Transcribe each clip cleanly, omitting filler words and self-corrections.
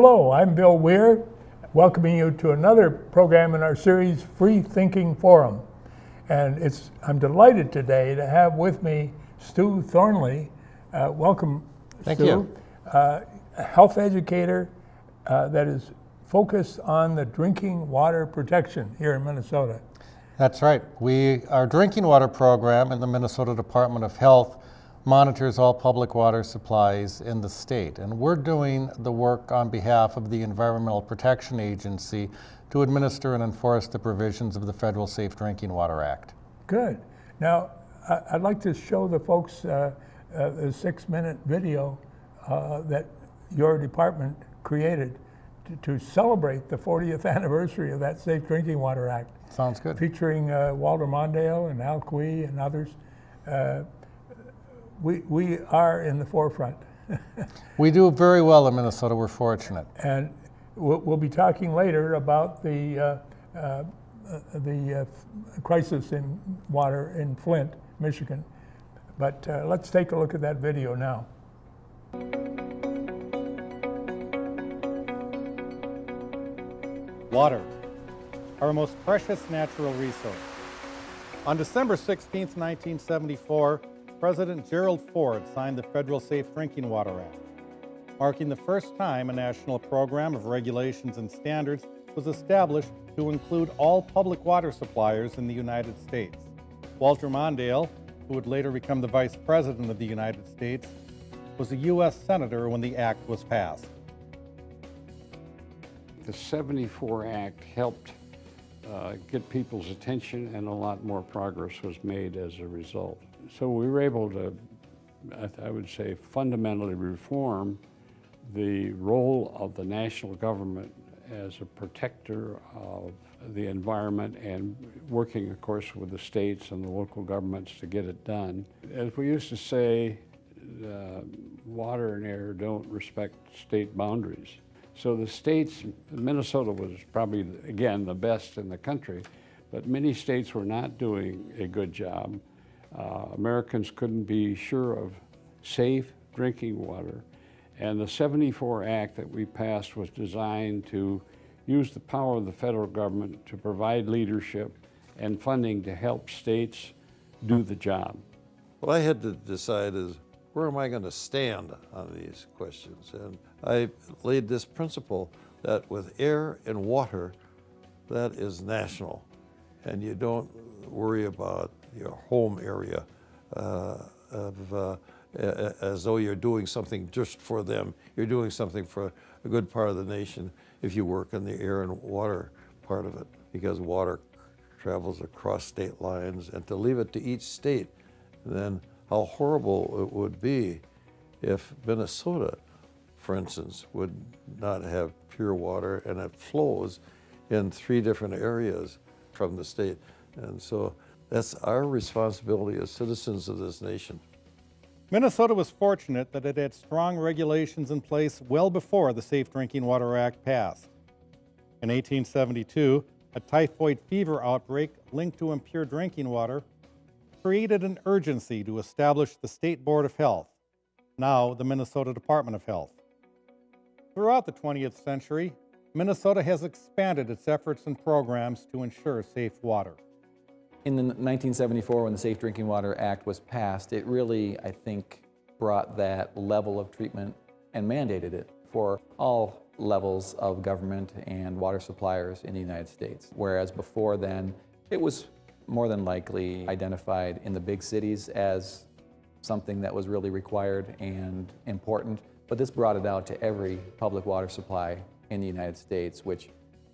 Hello, I'm Bill Weir, welcoming you to another program in our series, Freethinking Forum. And I'm delighted today to have with me Stu Thornley. Welcome, Thank Stu. you. A health educator that is focused on the drinking water protection here in Minnesota. That's right. Our drinking water program in the Minnesota Department of Health monitors all public water supplies in the state. And we're doing the work on behalf of the Environmental Protection Agency to administer and enforce the provisions of the Federal Safe Drinking Water Act. Good. Now, I'd like to show the folks a 6-minute video that your department created to celebrate the 40th anniversary of that Safe Drinking Water Act. Sounds good. Featuring Walter Mondale and Al Quee and others. We are in the forefront. We do very well in Minnesota. We're fortunate. And we'll be talking later about the crisis in water in Flint, Michigan. But let's take a look at that video now. Water, our most precious natural resource. On December 16, 1974, President Gerald Ford signed the Federal Safe Drinking Water Act, marking the first time a national program of regulations and standards was established to include all public water suppliers in the United States. Walter Mondale, who would later become the Vice President of the United States, was a U.S. Senator when the act was passed. The 74 Act helped get people's attention, and a lot more progress was made as a result. So we were able to, I would say, fundamentally reform the role of the national government as a protector of the environment and working, of course, with the states and the local governments to get it done. As we used to say, water and air don't respect state boundaries. So the states, Minnesota was probably, again, the best in the country, but many states were not doing a good job. Americans couldn't be sure of safe drinking water. And the 74 Act that we passed was designed to use the power of the federal government to provide leadership and funding to help states do the job. What I had to decide is, where am I going to stand on these questions? And I laid this principle that with air and water, that is national. And you don't worry about your home area as though you're doing something just for them. You're doing something for a good part of the nation if you work in the air and water part of it, because water travels across state lines, and to leave it to each state, then how horrible it would be if Minnesota, for instance, would not have pure water, and it flows in 3 different areas from the state. And so that's our responsibility as citizens of this nation. Minnesota was fortunate that it had strong regulations in place well before the Safe Drinking Water Act passed. In 1872, a typhoid fever outbreak linked to impure drinking water created an urgency to establish the State Board of Health, now the Minnesota Department of Health. Throughout the 20th century, Minnesota has expanded its efforts and programs to ensure safe water. In 1974, when the Safe Drinking Water Act was passed, it really, I think, brought that level of treatment and mandated it for all levels of government and water suppliers in the United States. Whereas before then, it was more than likely identified in the big cities as something that was really required and important. But this brought it out to every public water supply in the United States, which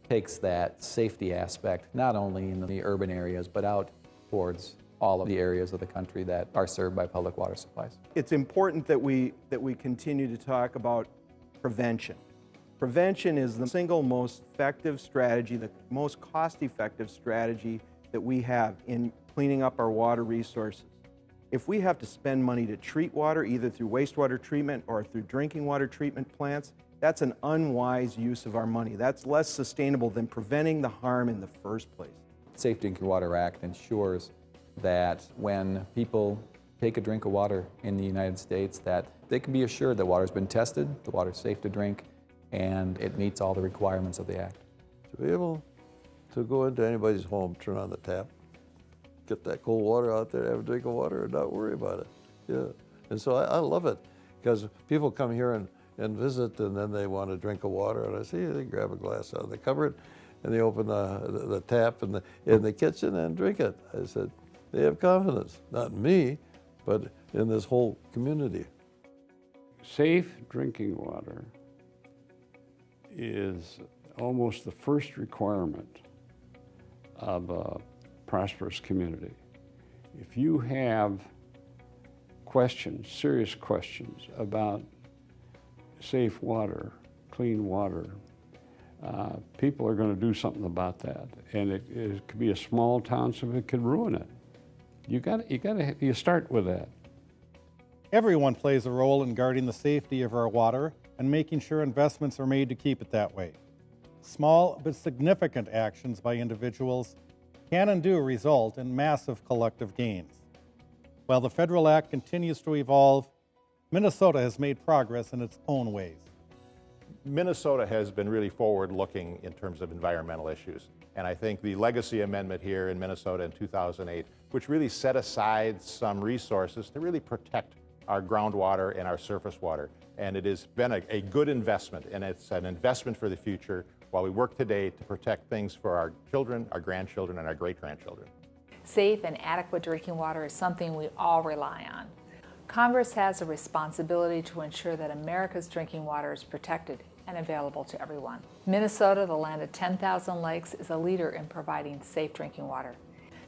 takes that safety aspect not only in the urban areas, but out towards all of the areas of the country that are served by public water supplies. It's important that we continue to talk about prevention. Prevention is the single most effective strategy, the most cost-effective strategy that we have in cleaning up our water resources. If we have to spend money to treat water, either through wastewater treatment or through drinking water treatment plants, that's an unwise use of our money. That's less sustainable than preventing the harm in the first place. The Safe Drinking Water Act ensures that when people take a drink of water in the United States, that they can be assured that water's been tested, the water's safe to drink, and it meets all the requirements of the Act. To be able to go into anybody's home, turn on the tap, get that cold water out there, have a drink of water, and not worry about it. Yeah, and so I love it, because people come here and visit, and then they want a drink of water, and I say, they grab a glass out of the cupboard, and they open the tap in the kitchen and drink it. I said, they have confidence, not in me, but in this whole community. Safe drinking water is almost the first requirement of a prosperous community. If you have questions, serious questions about safe water, clean water, people are going to do something about that. And it could be a small town, so it could ruin it. You start with that. Everyone plays a role in guarding the safety of our water and making sure investments are made to keep it that way. Small but significant actions by individuals can and do result in massive collective gains. While the Federal Act continues to evolve, Minnesota has made progress in its own ways. Minnesota has been really forward-looking in terms of environmental issues. And I think the legacy amendment here in Minnesota in 2008, which really set aside some resources to really protect our groundwater and our surface water. And it has been a good investment, and it's an investment for the future while we work today to protect things for our children, our grandchildren, and our great-grandchildren. Safe and adequate drinking water is something we all rely on. Congress has a responsibility to ensure that America's drinking water is protected and available to everyone. Minnesota, the land of 10,000 lakes, is a leader in providing safe drinking water.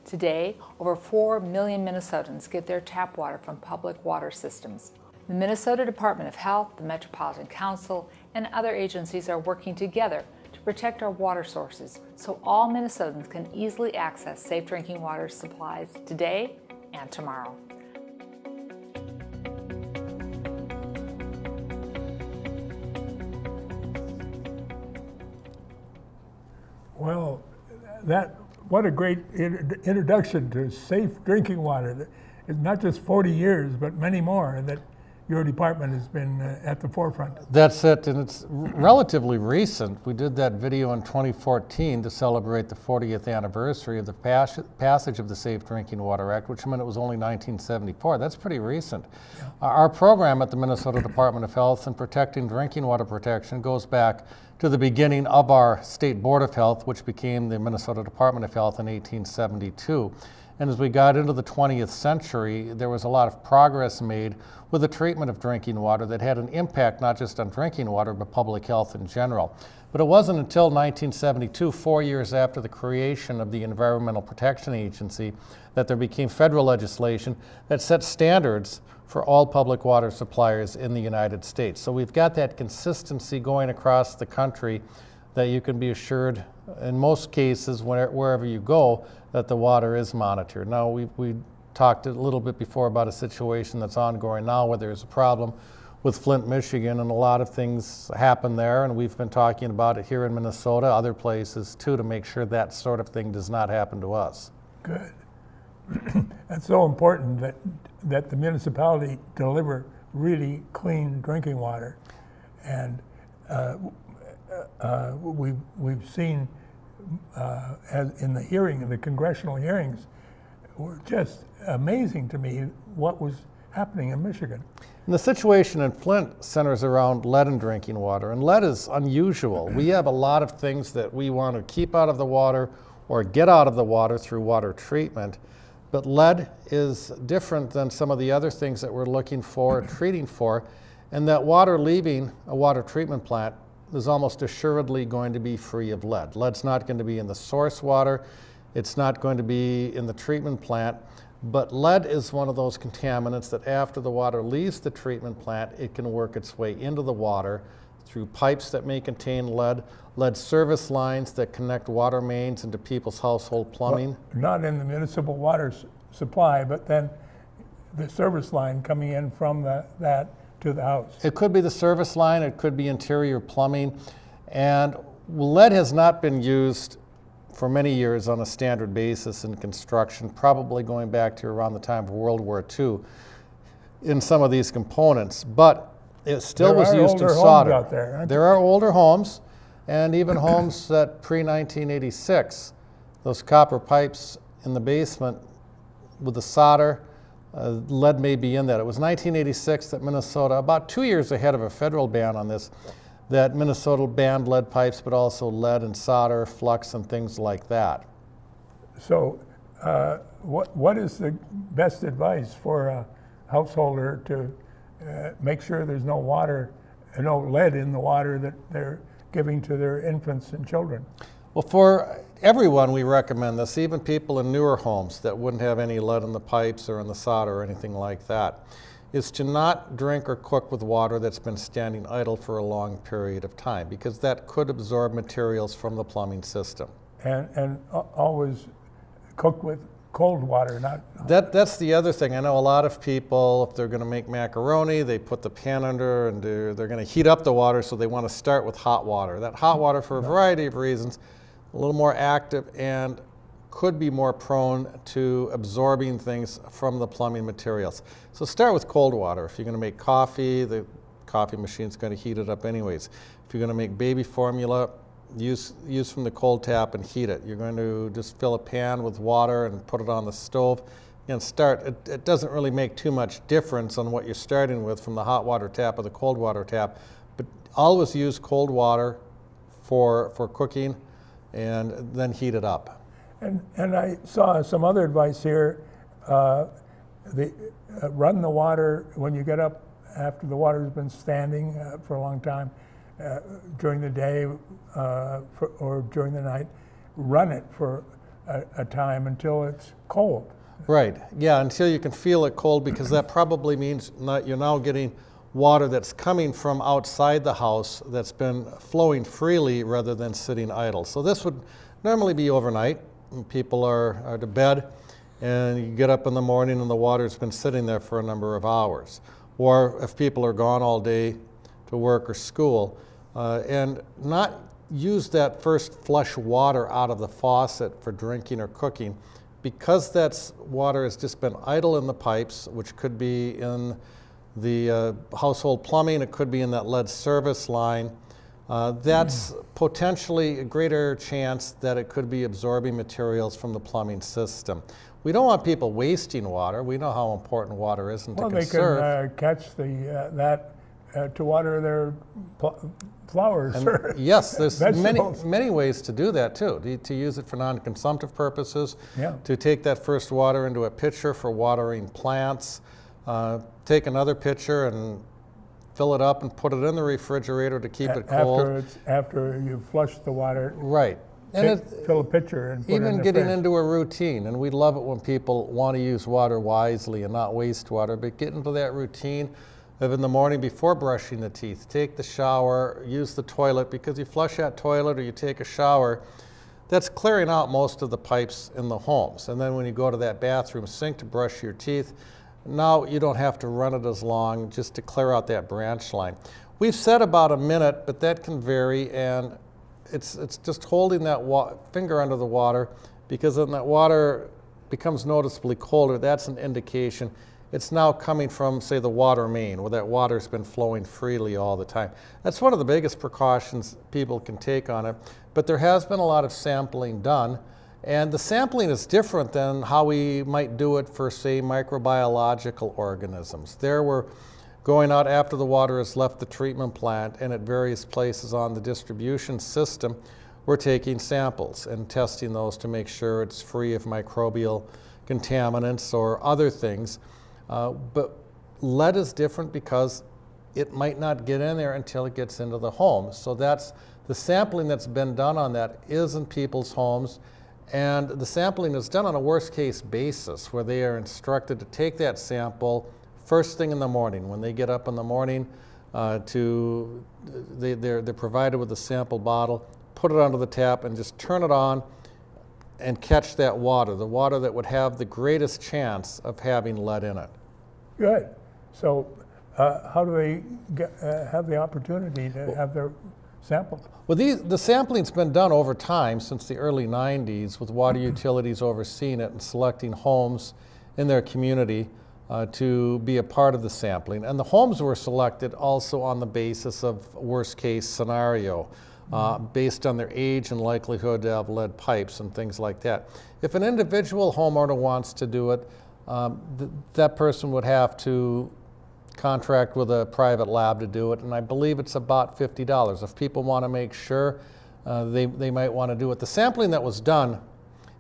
Today, over 4 million Minnesotans get their tap water from public water systems. The Minnesota Department of Health, the Metropolitan Council, and other agencies are working together to protect our water sources so all Minnesotans can easily access safe drinking water supplies today and tomorrow. Well, what a great introduction to safe drinking water. It's not just 40 years, but many more that your department has been at the forefront. That's it, and it's relatively recent. We did that video in 2014 to celebrate the 40th anniversary of the passage of the Safe Drinking Water Act, which meant it was only 1974. That's pretty recent. Yeah. Our program at the Minnesota Department of Health in protecting drinking water protection goes back to the beginning of our State Board of Health, which became the Minnesota Department of Health in 1872. And as we got into the 20th century, there was a lot of progress made with the treatment of drinking water that had an impact not just on drinking water, but public health in general. But it wasn't until 1972, 4 years after the creation of the Environmental Protection Agency, that there became federal legislation that set standards for all public water suppliers in the United States. So we've got that consistency going across the country that you can be assured, in most cases, wherever you go, that the water is monitored. Now, we talked a little bit before about a situation that's ongoing now where there's a problem with Flint, Michigan, and a lot of things happen there, and we've been talking about it here in Minnesota, other places too, to make sure that sort of thing does not happen to us. Good. That's so important that the municipality deliver really clean drinking water. And we've seen as in the congressional hearings, were just amazing to me what was happening in Michigan. And the situation in Flint centers around lead in drinking water, and lead is unusual. We have a lot of things that we want to keep out of the water or get out of the water through water treatment, but lead is different than some of the other things that we're looking for, treating for, and that water leaving a water treatment plant is almost assuredly going to be free of lead. Lead's not going to be in the source water, it's not going to be in the treatment plant, but lead is one of those contaminants that after the water leaves the treatment plant, it can work its way into the water through pipes that may contain lead, lead service lines that connect water mains into people's household plumbing. Well, not in the municipal water supply, but then the service line coming in from that to the house. It could be the service line, it could be interior plumbing, and lead has not been used for many years on a standard basis in construction, probably going back to around the time of World War II in some of these components. But It still There was are used older in homes solder. out there, aren't There are older homes, and even homes that pre-1986. Those copper pipes in the basement with the solder, lead may be in that. It was 1986 that Minnesota, about 2 years ahead of a federal ban on this, that Minnesota banned lead pipes, but also lead and solder, flux, and things like that. So what is the best advice for a householder to make sure there's no lead in the water that they're giving to their infants and children? Well, for everyone, we recommend this, even people in newer homes that wouldn't have any lead in the pipes or in the solder or anything like that, is to not drink or cook with water that's been standing idle for a long period of time, because that could absorb materials from the plumbing system. And always cook with cold water, not... That's the other thing. I know a lot of people, if they're going to make macaroni, they put the pan under and they're going to heat up the water, so they want to start with hot water. That hot water, for a variety of reasons, a little more active and could be more prone to absorbing things from the plumbing materials. So start with cold water. If you're going to make coffee, the coffee machine's going to heat it up anyways. If you're going to make baby formula, use from the cold tap and heat it. You're going to just fill a pan with water and put it on the stove and start. It doesn't really make too much difference on what you're starting with from the hot water tap or the cold water tap, but always use cold water for cooking and then heat it up. And I saw some other advice here. Run the water when you get up after the water's been standing for a long time, during the day or during the night. Run it for a time until it's cold. Right, yeah, until you can feel it cold, because that probably means you're now getting water that's coming from outside the house that's been flowing freely rather than sitting idle. So this would normally be overnight. People are to bed, and you get up in the morning and the water's been sitting there for a number of hours. Or if people are gone all day to work or school, and not use that first flush water out of the faucet for drinking or cooking, because that water has just been idle in the pipes, which could be in the household plumbing, it could be in that lead service line. That's potentially a greater chance that it could be absorbing materials from the plumbing system. We don't want people wasting water. We know how important water is and to conserve. Well, they can catch that to water their flowers. And yes, there's vegetables. many ways to do that too. To use it for non-consumptive purposes, Yeah. to take that first water into a pitcher for watering plants, take another pitcher and fill it up and put it in the refrigerator to keep it cold. After you flush the water, Right. And fill a pitcher and put it in even the getting fridge. into a routine, and we love it when people want to use water wisely and not waste water, but get into that routine of in the morning before brushing the teeth, take the shower, use the toilet, because you flush that toilet or you take a shower, that's clearing out most of the pipes in the homes. And then when you go to that bathroom sink to brush your teeth, now you don't have to run it as long just to clear out that branch line. We've said about a minute, but that can vary, and it's just holding that finger under the water, because when that water becomes noticeably colder, that's an indication it's now coming from, say, the water main, where that water's been flowing freely all the time. That's one of the biggest precautions people can take on it, but there has been a lot of sampling done, and the sampling is different than how we might do it for, say, microbiological organisms. There we're going out after the water has left the treatment plant, and at various places on the distribution system, we're taking samples and testing those to make sure it's free of microbial contaminants or other things. But lead is different because it might not get in there until it gets into the home. So that's the sampling that's been done on that is in people's homes, and the sampling is done on a worst case basis, where they are instructed to take that sample first thing in the morning. When they get up in the morning, they're provided with a sample bottle, put it under the tap and just turn it on and catch that water, the water that would have the greatest chance of having lead in it. Good. So how do they have the opportunity to have their sample? Well, the sampling's been done over time since the early 90s, with water utilities overseeing it and selecting homes in their community to be a part of the sampling. And the homes were selected also on the basis of worst case scenario, based on their age and likelihood to have lead pipes and things like that. If an individual homeowner wants to do it, that person would have to contract with a private lab to do it, and I believe it's about $50. If people want to make sure, they might want to do it. The sampling that was done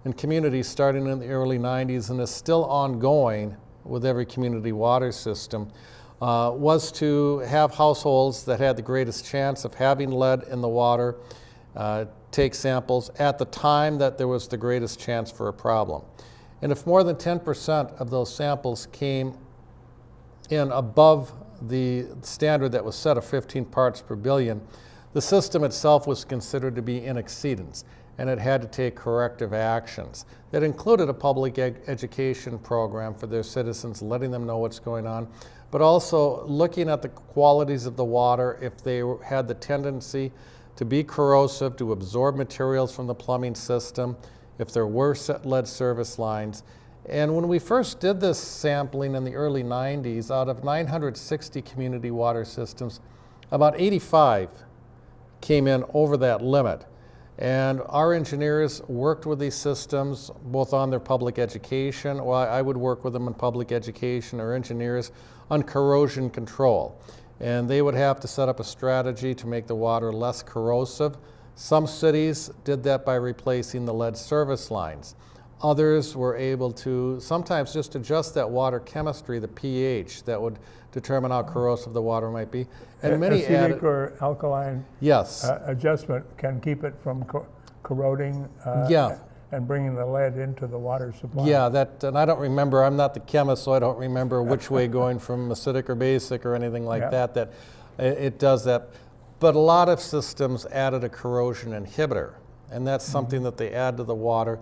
in communities starting in the early 90s and is still ongoing with every community water system was to have households that had the greatest chance of having lead in the water take samples at the time that there was the greatest chance for a problem. And if more than 10% of those samples came in above the standard that was set of 15 parts per billion, the system itself was considered to be in exceedance, and it had to take corrective actions. That included a public education program for their citizens, letting them know what's going on, but also looking at the qualities of the water, if they had the tendency to be corrosive, to absorb materials from the plumbing system, if there were lead service lines. And when we first did this sampling in the early 90s, out of 960 community water systems, about 85 came in over that limit. And our engineers worked with these systems both on their public education, or I would work with them in public education, or engineers on corrosion control. And they would have to set up a strategy to make the water less corrosive. Some cities did that by replacing the lead service lines. Others were able to sometimes just adjust that water chemistry, the pH, that would determine how corrosive the water might be. And many acidic or alkaline yes. Adjustment can keep it from corroding Yeah. and bringing the lead into the water supply. Yeah, and I don't remember, I'm not the chemist, so I don't remember which way going from acidic or basic or anything like that it does that. But a lot of systems added a corrosion inhibitor, and that's something that they add to the water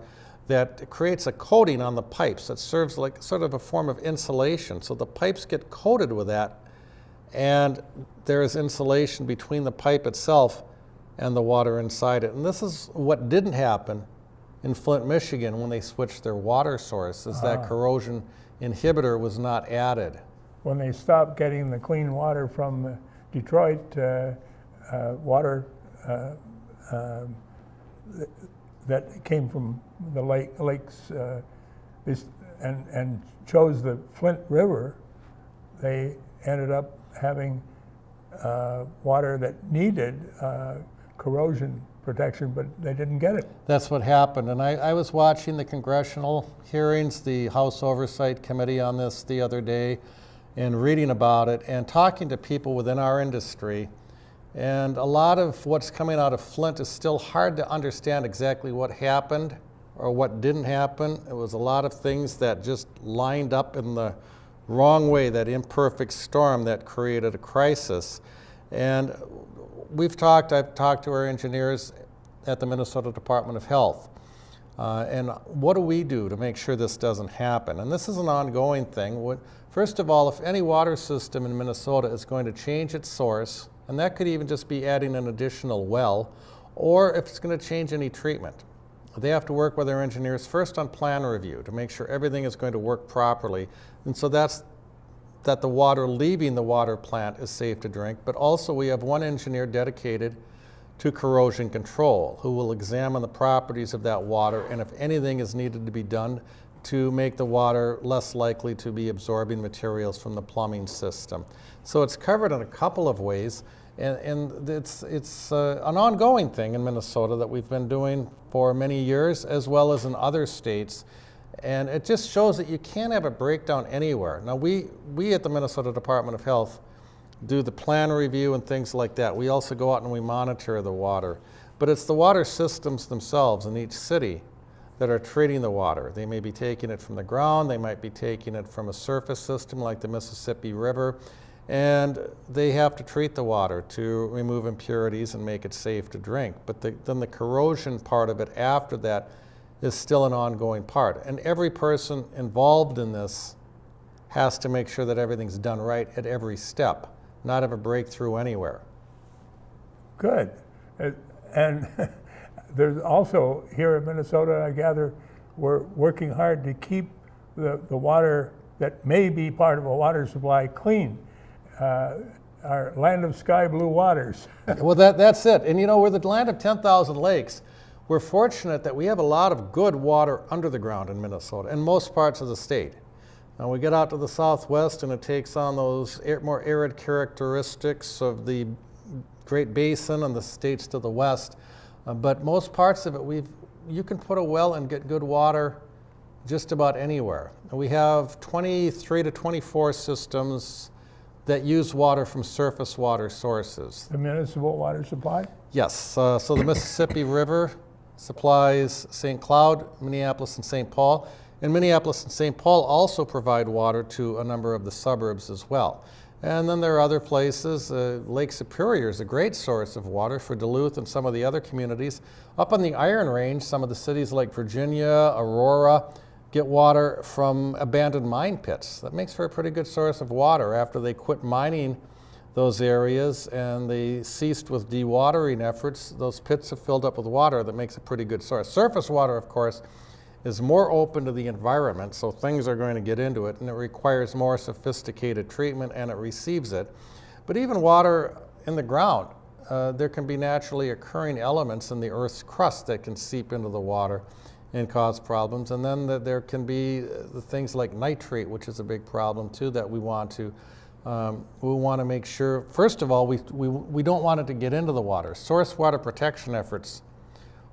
that creates a coating on the pipes that serves like sort of a form of insulation. So the pipes get coated with that, and there is insulation between the pipe itself and the water inside it. And this is what didn't happen in Flint, Michigan when they switched their water source, is that corrosion inhibitor was not added. When they stopped getting the clean water from Detroit, water that came from the lakes and chose the Flint River, they ended up having water that needed corrosion protection, but they didn't get it. That's what happened. And I was watching the congressional hearings, the House Oversight Committee on this the other day, and reading about it and talking to people within our industry. And a lot of what's coming out of Flint is still hard to understand exactly what happened or what didn't happen. It was a lot of things that just lined up in the wrong way, that imperfect storm that created a crisis. And I've talked to our engineers at the Minnesota Department of Health. And what do we do to make sure this doesn't happen? And this is an ongoing thing. First of all, if any water system in Minnesota is going to change its source, and that could even just be adding an additional well, or if it's going to change any treatment, they have to work with their engineers first on plan review to make sure everything is going to work properly. And so that's that the water leaving the water plant is safe to drink, but also we have one engineer dedicated to corrosion control who will examine the properties of that water, and if anything is needed to be done to make the water less likely to be absorbing materials from the plumbing system. So it's covered in a couple of ways, and it's an ongoing thing in Minnesota that we've been doing for many years, as well as in other states. And it just shows that you can't have a breakdown anywhere. Now, we at the Minnesota Department of Health do the plan review and things like that. We also go out and we monitor the water. But it's the water systems themselves in each city that are treating the water. They may be taking it from the ground, they might be taking it from a surface system like the Mississippi River, and they have to treat the water to remove impurities and make it safe to drink. But then the corrosion part of it after that is still an ongoing part. And every person involved in this has to make sure that everything's done right at every step, not have a breakthrough anywhere. Good. And there's also, here in Minnesota, I gather, we're working hard to keep the water that may be part of a water supply clean. Our land of sky blue waters. Well, that's it. And you know, we're the land of 10,000 lakes. We're fortunate that we have a lot of good water under the ground in Minnesota, in most parts of the state. Now we get out to the southwest and it takes on those more arid characteristics of the Great Basin and the states to the west. But most parts of it, you can put a well and get good water just about anywhere. We have 23 to 24 systems that use water from surface water sources. The municipal water supply? Yes, so the Mississippi River supplies St. Cloud, Minneapolis, and St. Paul. And Minneapolis and St. Paul also provide water to a number of the suburbs as well. And then there are other places. Lake Superior is a great source of water for Duluth and some of the other communities. Up on the Iron Range, some of the cities like Virginia, Aurora, get water from abandoned mine pits. That makes for a pretty good source of water. After they quit mining those areas and they ceased with dewatering efforts, those pits have filled up with water. That makes a pretty good source. Surface water, of course, is more open to the environment, so things are going to get into it, and it requires more sophisticated treatment, and it receives it. But even water in the ground, there can be naturally occurring elements in the Earth's crust that can seep into the water and cause problems. And then there can be the things like nitrate, which is a big problem too, that we want to make sure, first of all, we don't want it to get into the water. Source water protection efforts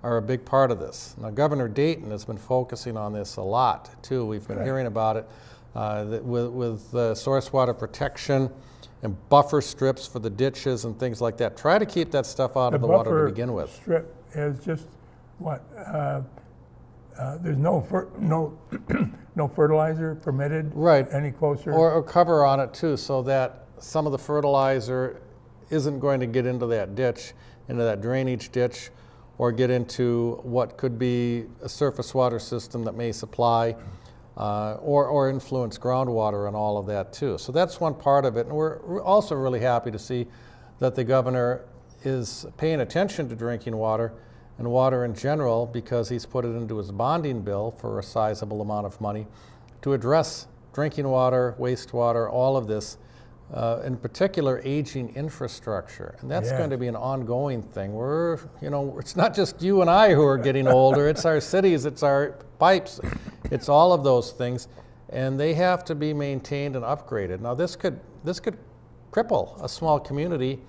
are a big part of this. Now, Governor Dayton has been focusing on this a lot too. We've been hearing about it with source water protection and buffer strips for the ditches and things like that. Try to keep that stuff out of the water to begin with. The buffer strip is just what? There's no fertilizer permitted any closer? Or cover on it too, so that some of the fertilizer isn't going to get into that ditch, into that drainage ditch, or get into what could be a surface water system that may supply or influence groundwater and all of that too. So that's one part of it. And we're also really happy to see that the governor is paying attention to drinking water and water in general, because he's put it into his bonding bill for a sizable amount of money to address drinking water, wastewater, all of this, in particular aging infrastructure. And that's going to be an ongoing thing. It's not just you and I who are getting older, it's our cities, it's our pipes, it's all of those things, and they have to be maintained and upgraded. Now this could cripple a small community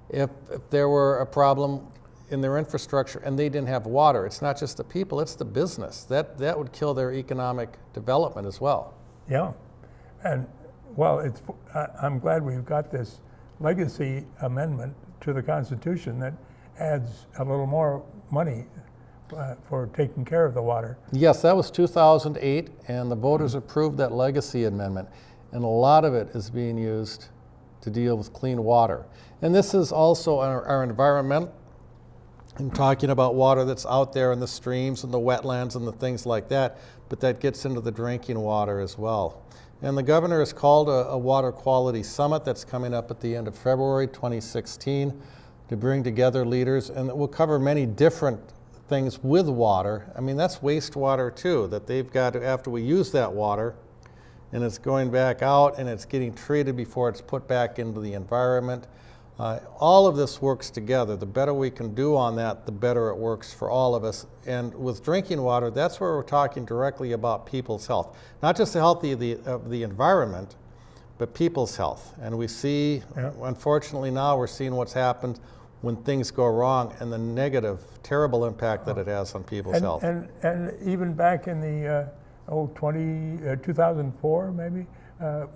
if there were a problem in their infrastructure and they didn't have water. It's not just the people, it's the business. That would kill their economic development as well. Yeah, and well, I'm glad we've got this legacy amendment to the Constitution that adds a little more money for taking care of the water. Yes, that was 2008, and the voters approved that legacy amendment, and a lot of it is being used to deal with clean water. And this is also our environment. I'm talking about water that's out there in the streams and the wetlands and the things like that, but that gets into the drinking water as well. And the governor has called a water quality summit that's coming up at the end of February 2016 to bring together leaders, and it will cover many different things with water. I mean, that's wastewater too, that they've got to, after we use that water, and it's going back out and it's getting treated before it's put back into the environment. All of this works together. The better we can do on that, the better it works for all of us. And with drinking water, that's where we're talking directly about people's health. Not just the health of the environment, but people's health. And we see, unfortunately now, we're seeing what's happened when things go wrong and the negative, terrible impact that it has on people's health. And even back in the 2004 maybe,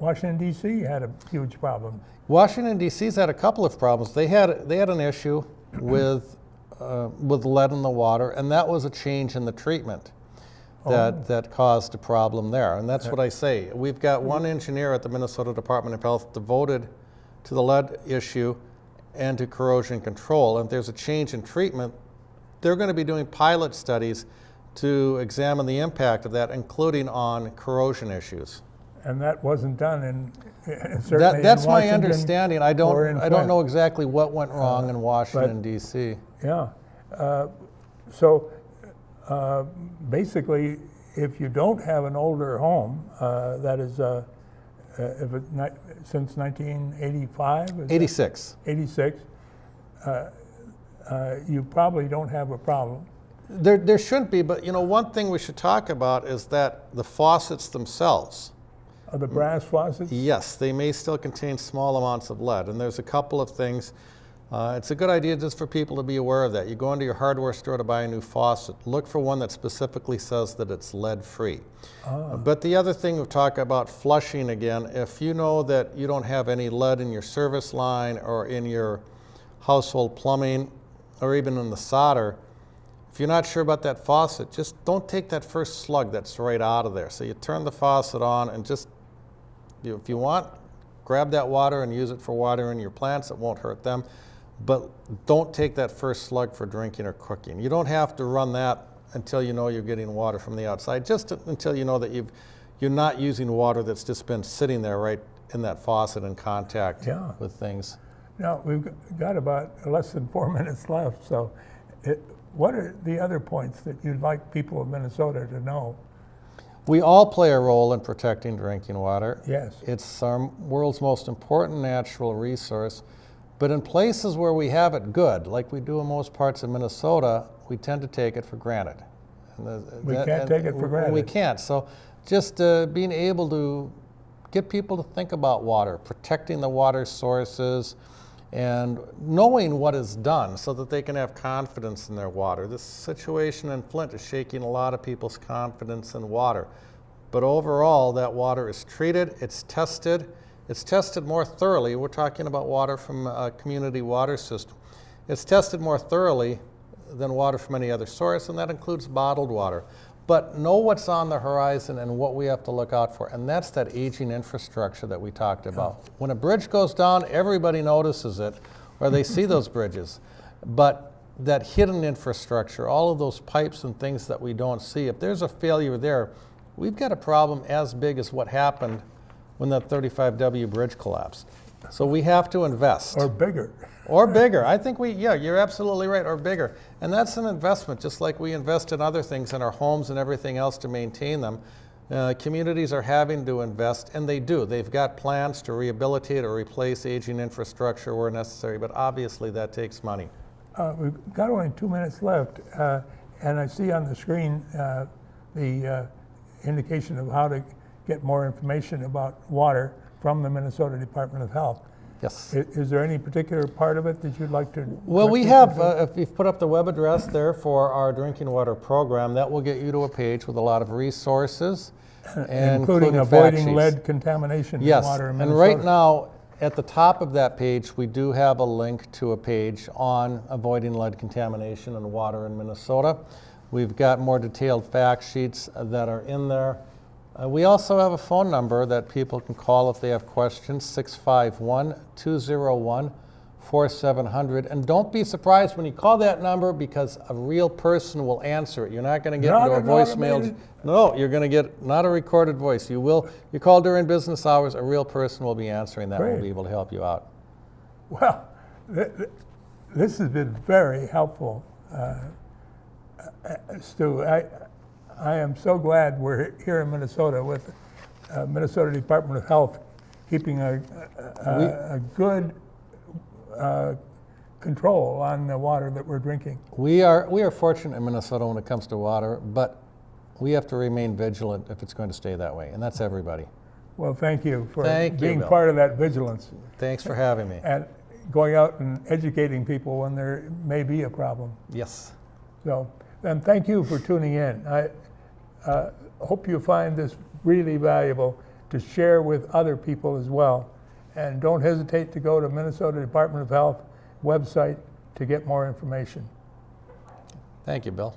Washington, D.C. had a huge problem. Washington, D.C.'s had a couple of problems. They had an issue with lead in the water, and that was a change in the treatment that caused a problem there. And that's what I say. We've got one engineer at the Minnesota Department of Health devoted to the lead issue and to corrosion control. And if there's a change in treatment, they're going to be doing pilot studies to examine the impact of that, including on corrosion issues. And that wasn't done certainly that's in my understanding. I don't know Flint. exactly what went wrong in Washington, D.C. Yeah. So basically, if you don't have an older home, that is, if it's not, since 1985? 86. 86, you probably don't have a problem. There shouldn't be, but you know, one thing we should talk about is that the faucets themselves, Are the brass faucets? yes, they may still contain small amounts of lead, and there's a couple of things. It's a good idea just for people to be aware of that. You go into your hardware store to buy a new faucet, look for one that specifically says that it's lead-free. But the other thing, we'll talk about flushing again. If you know that you don't have any lead in your service line or in your household plumbing or even in the solder, if you're not sure about that faucet, just don't take that first slug that's right out of there. So you turn the faucet on and just, if you want, grab that water and use it for watering your plants. It won't hurt them. But don't take that first slug for drinking or cooking. You don't have to run that until you know you're getting water from the outside, just until you know that you're not using water that's just been sitting there right in that faucet in contact with things. Now, we've got about less than 4 minutes left, so what are the other points that you'd like people of Minnesota to know? We all play a role in protecting drinking water. Yes. It's our world's most important natural resource. But in places where we have it good, like we do in most parts of Minnesota, we tend to take it for granted. We can't take it for granted. We can't. So just being able to get people to think about water, protecting the water sources, and knowing what is done so that they can have confidence in their water. This situation in Flint is shaking a lot of people's confidence in water. But overall, that water is treated, it's tested more thoroughly. We're talking about water from a community water system. It's tested more thoroughly than water from any other source, and that includes bottled water. But know what's on the horizon and what we have to look out for, and that's that aging infrastructure that we talked about. When a bridge goes down, everybody notices it, or they see those bridges. But that hidden infrastructure, all of those pipes and things that we don't see, if there's a failure there, we've got a problem as big as what happened when that 35W bridge collapsed. So we have to invest. Or bigger. Or bigger. I think you're absolutely right, or bigger. And that's an investment, just like we invest in other things in our homes and everything else to maintain them. Communities are having to invest, and they do. They've got plans to rehabilitate or replace aging infrastructure where necessary, but obviously that takes money. We've got only 2 minutes left, and I see on the screen the indication of how to get more information about water from the Minnesota Department of Health. Yes. Is there any particular part of it that you'd like to? Well, we have, if you've put up the web address there for our drinking water program, that will get you to a page with a lot of resources. Including avoiding lead contamination in water in Minnesota. And right now, at the top of that page, we do have a link to a page on avoiding lead contamination in water in Minnesota. We've got more detailed fact sheets that are in there. We also have a phone number that people can call if they have questions, 651-201-4700. And don't be surprised when you call that number, because a real person will answer it. You're not going to get into a voicemail. No, you're going to get not a recorded voice. You call during business hours, a real person will be answering that and will be able to help you out. Well, this has been very helpful, Stu. I am so glad we're here in Minnesota with Minnesota Department of Health keeping a good control on the water that we're drinking. We are fortunate in Minnesota when it comes to water, but we have to remain vigilant if it's going to stay that way, and that's everybody. Well, thank you for being Bill. part of that vigilance. Thanks for having me. And going out and educating people when there may be a problem. Yes. So, then thank you for tuning in. I hope you find this really valuable to share with other people as well. And don't hesitate to go to Minnesota Department of Health website to get more information. Thank you, Bill.